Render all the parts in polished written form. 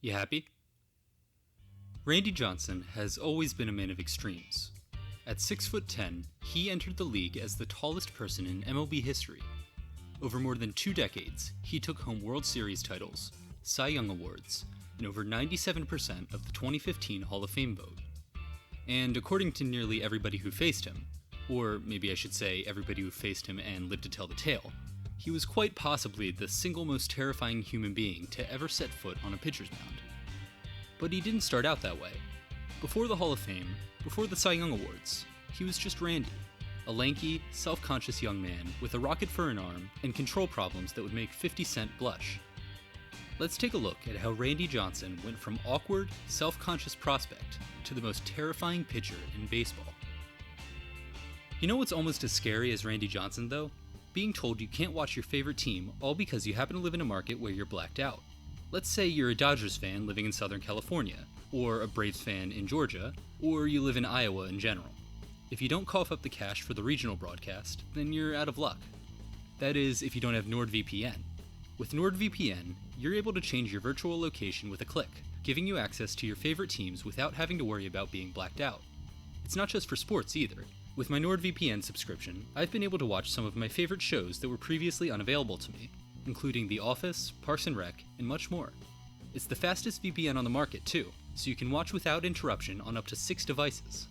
You happy? Randy Johnson has always been a man of extremes. At 6'10", he entered the league as the tallest person in MLB history. Over more than 2 decades, he took home World Series titles, Cy Young Awards, and over 97% of the 2015 Hall of Fame vote. And according to nearly everybody who faced him, or maybe I should say everybody who faced him and lived to tell the tale, he was quite possibly the single most terrifying human being to ever set foot on a pitcher's mound. But he didn't start out that way. Before the Hall of Fame, before the Cy Young Awards, he was just Randy, a lanky, self-conscious young man with a rocket for an arm and control problems that would make 50 Cent blush. Let's take a look at how Randy Johnson went from awkward, self-conscious prospect to the most terrifying pitcher in baseball. You know what's almost as scary as Randy Johnson, though? Being told you can't watch your favorite team all because you happen to live in a market where you're blacked out. Let's say you're a Dodgers fan living in Southern California, or a Braves fan in Georgia, or you live in Iowa in general. If you don't cough up the cash for the regional broadcast, then you're out of luck. That is, if you don't have NordVPN. With NordVPN, you're able to change your virtual location with a click, giving you access to your favorite teams without having to worry about being blacked out. It's not just for sports either. With my NordVPN subscription, I've been able to watch some of my favorite shows that were previously unavailable to me, including The Office, Parks and Rec, and much more. It's the fastest VPN on the market too, so you can watch without interruption on up to 6 devices.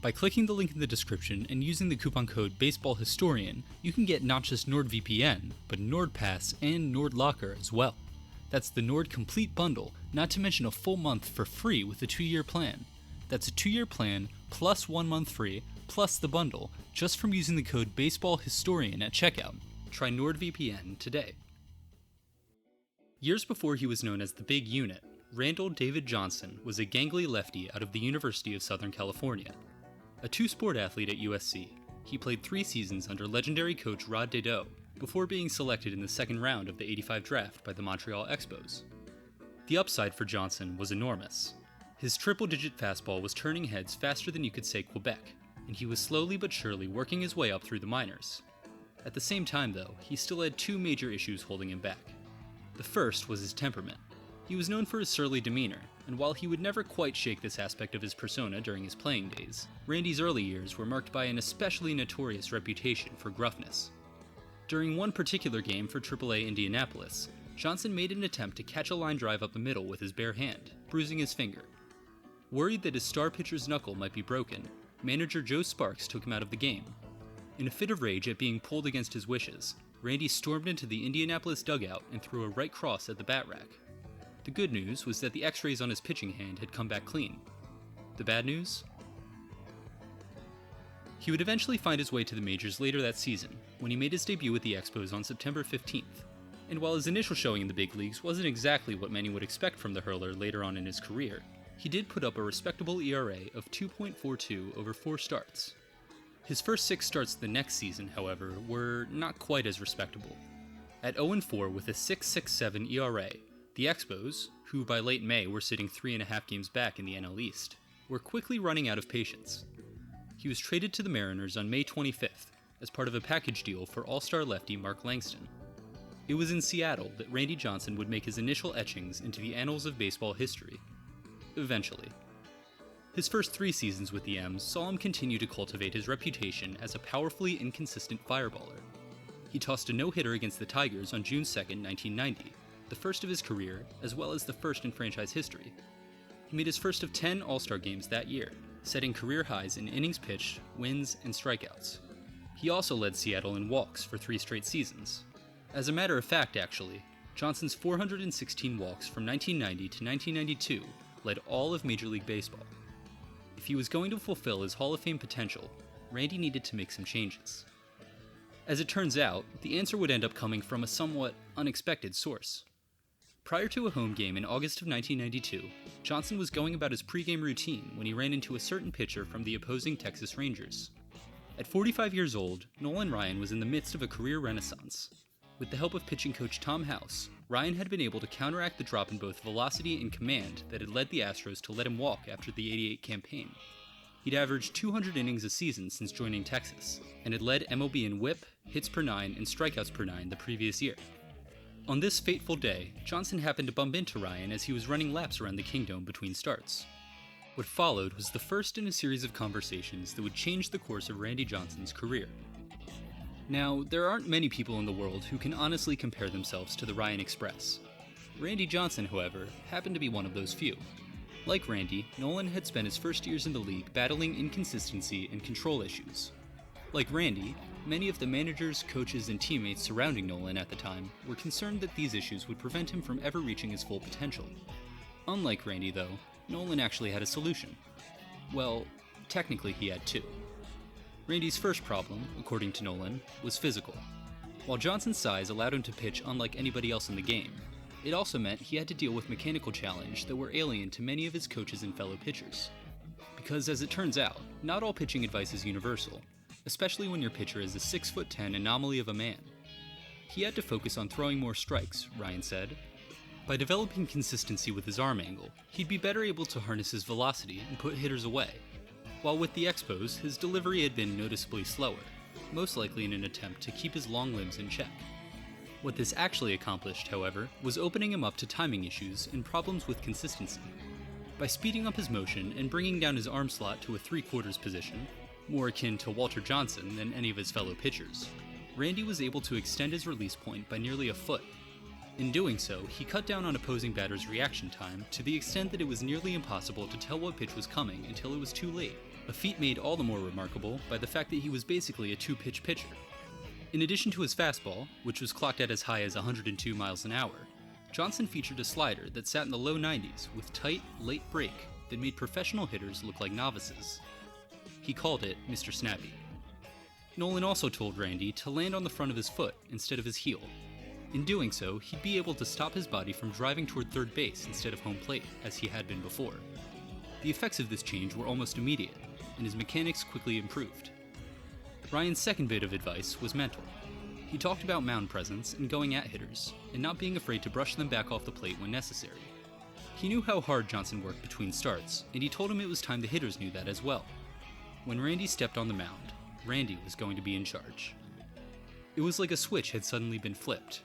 By clicking the link in the description and using the coupon code BaseballHistorian, you can get not just NordVPN, but NordPass and NordLocker as well. That's the Nord Complete Bundle, not to mention a full month for free with a 2-year plan. That's a 2-year plan plus 1 month free, plus the bundle, just from using the code BaseballHistorian at checkout. Try NordVPN today. Years before he was known as the Big Unit, Randall David Johnson was a gangly lefty out of the University of Southern California. A 2-sport athlete at USC, he played 3 seasons under legendary coach Rod Dedeaux before being selected in the second round of the '85 draft by the Montreal Expos. The upside for Johnson was enormous. His triple-digit fastball was turning heads faster than you could say Quebec, and he was slowly but surely working his way up through the minors. At the same time, though, he still had 2 major issues holding him back. The first was his temperament. He was known for his surly demeanor, and while he would never quite shake this aspect of his persona during his playing days, Randy's early years were marked by an especially notorious reputation for gruffness. During one particular game for AAA Indianapolis, Johnson made an attempt to catch a line drive up the middle with his bare hand, bruising his finger. Worried that his star pitcher's knuckle might be broken, manager Joe Sparks took him out of the game. In a fit of rage at being pulled against his wishes, Randy stormed into the Indianapolis dugout and threw a right cross at the bat rack. The good news was that the x-rays on his pitching hand had come back clean. The bad news? He would eventually find his way to the majors later that season, when he made his debut with the Expos on September 15th. And while his initial showing in the big leagues wasn't exactly what many would expect from the hurler later on in his career, he did put up a respectable ERA of 2.42 over 4 starts. His first 6 starts the next season, however, were not quite as respectable. At 0-4 with a 6.67 ERA, the Expos, who by late May were sitting 3.5 games back in the NL East, were quickly running out of patience. He was traded to the Mariners on May 25th as part of a package deal for all-star lefty Mark Langston. It was in Seattle that Randy Johnson would make his initial etchings into the annals of baseball history. Eventually. His first 3 seasons with the M's saw him continue to cultivate his reputation as a powerfully inconsistent fireballer. He tossed a no-hitter against the Tigers on June 2, 1990, the first of his career, as well as the first in franchise history. He made his first of 10 All-Star games that year, setting career highs in innings pitched, wins, and strikeouts. He also led Seattle in walks for 3 straight seasons. As a matter of fact, actually, Johnson's 416 walks from 1990 to 1992 led all of Major League Baseball. If he was going to fulfill his Hall of Fame potential, Randy needed to make some changes. As it turns out, the answer would end up coming from a somewhat unexpected source. Prior to a home game in August of 1992, Johnson was going about his pregame routine when he ran into a certain pitcher from the opposing Texas Rangers. At 45 years old, Nolan Ryan was in the midst of a career renaissance. With the help of pitching coach Tom House, Ryan had been able to counteract the drop in both velocity and command that had led the Astros to let him walk after the '88 campaign. He'd averaged 200 innings a season since joining Texas, and had led MLB in whip, hits per 9, and strikeouts per 9 the previous year. On this fateful day, Johnson happened to bump into Ryan as he was running laps around the Kingdome between starts. What followed was the first in a series of conversations that would change the course of Randy Johnson's career. Now, there aren't many people in the world who can honestly compare themselves to the Ryan Express. Randy Johnson, however, happened to be one of those few. Like Randy, Nolan had spent his first years in the league battling inconsistency and control issues. Like Randy, many of the managers, coaches, and teammates surrounding Nolan at the time were concerned that these issues would prevent him from ever reaching his full potential. Unlike Randy, though, Nolan actually had a solution. Well, technically he had two. Randy's first problem, according to Nolan, was physical. While Johnson's size allowed him to pitch unlike anybody else in the game, it also meant he had to deal with mechanical challenges that were alien to many of his coaches and fellow pitchers. Because as it turns out, not all pitching advice is universal, especially when your pitcher is a 6'10" anomaly of a man. He had to focus on throwing more strikes, Ryan said. By developing consistency with his arm angle, he'd be better able to harness his velocity and put hitters away. While with the Expos, his delivery had been noticeably slower, most likely in an attempt to keep his long limbs in check. What this actually accomplished, however, was opening him up to timing issues and problems with consistency. By speeding up his motion and bringing down his arm slot to a 3/4 position, more akin to Walter Johnson than any of his fellow pitchers, Randy was able to extend his release point by nearly a foot. In doing so, he cut down on opposing batters' reaction time to the extent that it was nearly impossible to tell what pitch was coming until it was too late, a feat made all the more remarkable by the fact that he was basically a two-pitch pitcher. In addition to his fastball, which was clocked at as high as 102 miles an hour, Johnson featured a slider that sat in the low 90s with tight, late break that made professional hitters look like novices. He called it Mr. Snappy. Nolan also told Randy to land on the front of his foot instead of his heel. In doing so, he'd be able to stop his body from driving toward third base instead of home plate, as he had been before. The effects of this change were almost immediate, and his mechanics quickly improved. Ryan's second bit of advice was mental. He talked about mound presence and going at hitters, and not being afraid to brush them back off the plate when necessary. He knew how hard Johnson worked between starts, and he told him it was time the hitters knew that as well. When Randy stepped on the mound, Randy was going to be in charge. It was like a switch had suddenly been flipped.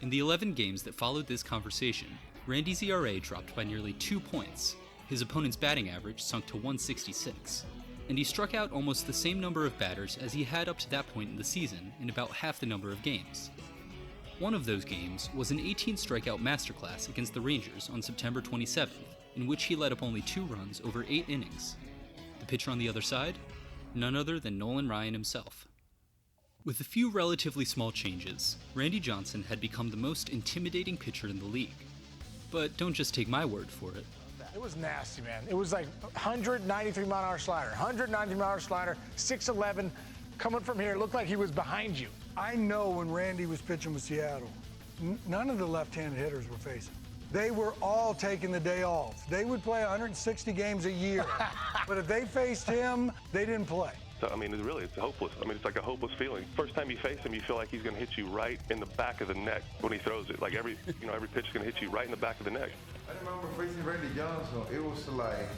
In the 11 games that followed this conversation, Randy's ERA dropped by nearly 2 points, his opponent's batting average sunk to 166, and he struck out almost the same number of batters as he had up to that point in the season in about half the number of games. One of those games was an 18-strikeout masterclass against the Rangers on September 27th, in which he let up only 2 runs over 8 innings. The pitcher on the other side? None other than Nolan Ryan himself. With a few relatively small changes, Randy Johnson had become the most intimidating pitcher in the league. But don't just take my word for it. It was nasty, man. It was like 193-mile-an-hour slider, 190-mile-an-hour slider, 6'11", coming from here. It looked like he was behind you. I know when Randy was pitching with Seattle, none of the left-handed hitters were facing. They were all taking the day off. They would play 160 games a year. But if they faced him, they didn't play. So, I mean, it's hopeless. I mean, it's like a hopeless feeling. First time you face him, you feel like he's going to hit you right in the back of the neck when he throws it. Like every pitch is going to hit you right in the back of the neck. I remember facing Randy Johnson. It was like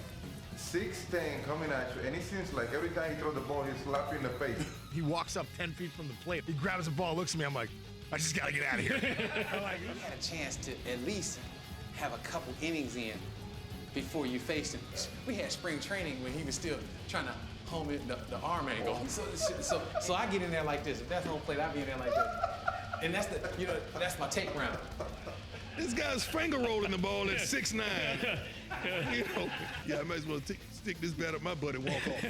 6'10" coming at you, and it seems like every time he throws the ball, he's slapping in the face. He walks up 10 feet from the plate. He grabs the ball, looks at me. I'm like, I just got to get out of here. You had a chance to at least have a couple innings in before you faced him. We had spring training when he was still trying to home in the arm angle. So I get in there like this. If that's home plate, I be in there like this. And that's my take round. This guy's finger rolling the ball at 6'9". Yeah, I might as well stick this bat up my butt and walk off.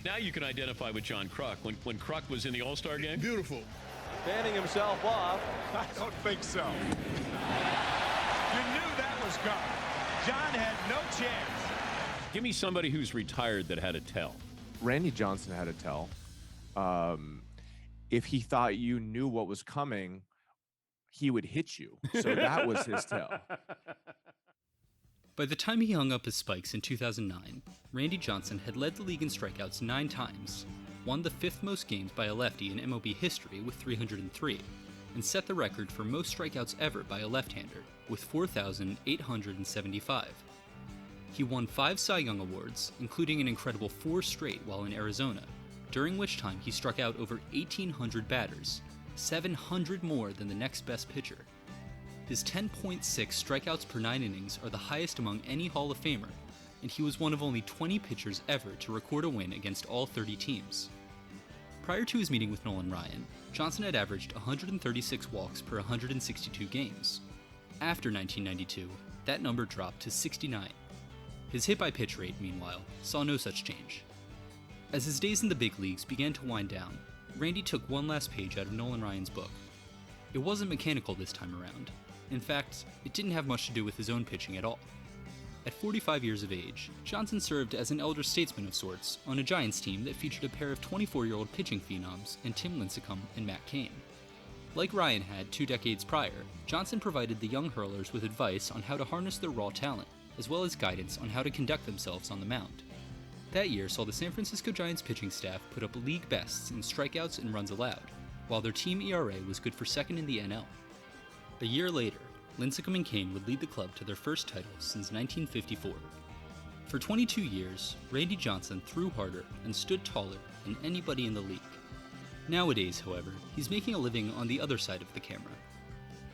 Now you can identify with John Kruk when Kruk was in the All-Star game. Beautiful. Fanning himself off. I don't think so. You knew that was coming. John had no chance. Give me somebody who's retired that had a tell. Randy Johnson had a tell. If he thought you knew what was coming, he would hit you. So that was his tell. By the time he hung up his spikes in 2009, Randy Johnson had led the league in strikeouts 9 times, won the 5th most games by a lefty in MLB history with 303, and set the record for most strikeouts ever by a left-hander with 4,875. He won 5 Cy Young Awards, including an incredible 4 straight while in Arizona, during which time he struck out over 1,800 batters, 700 more than the next best pitcher, His 10.6 strikeouts per 9 innings are the highest among any Hall of Famer, and he was one of only 20 pitchers ever to record a win against all 30 teams. Prior to his meeting with Nolan Ryan, Johnson had averaged 136 walks per 162 games. After 1992, that number dropped to 69. His hit-by-pitch rate, meanwhile, saw no such change. As his days in the big leagues began to wind down, Randy took one last page out of Nolan Ryan's book. It wasn't mechanical this time around. In fact, it didn't have much to do with his own pitching at all. At 45 years of age, Johnson served as an elder statesman of sorts on a Giants team that featured a pair of 24-year-old pitching phenoms in Tim Lincecum and Matt Cain. Like Ryan had 2 decades prior, Johnson provided the young hurlers with advice on how to harness their raw talent, as well as guidance on how to conduct themselves on the mound. That year saw the San Francisco Giants pitching staff put up league bests in strikeouts and runs allowed, while their team ERA was good for second in the NL. A year later, Lincecum and Cain would lead the club to their first title since 1954. For 22 years, Randy Johnson threw harder and stood taller than anybody in the league. Nowadays, however, he's making a living on the other side of the camera.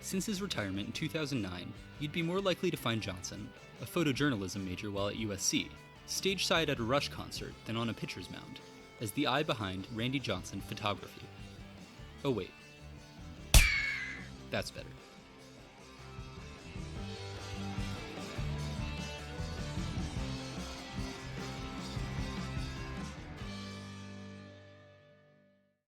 Since his retirement in 2009, you'd be more likely to find Johnson, a photojournalism major while at USC, stage side at a Rush concert than on a pitcher's mound, as the eye behind Randy Johnson photography. Oh wait. That's better.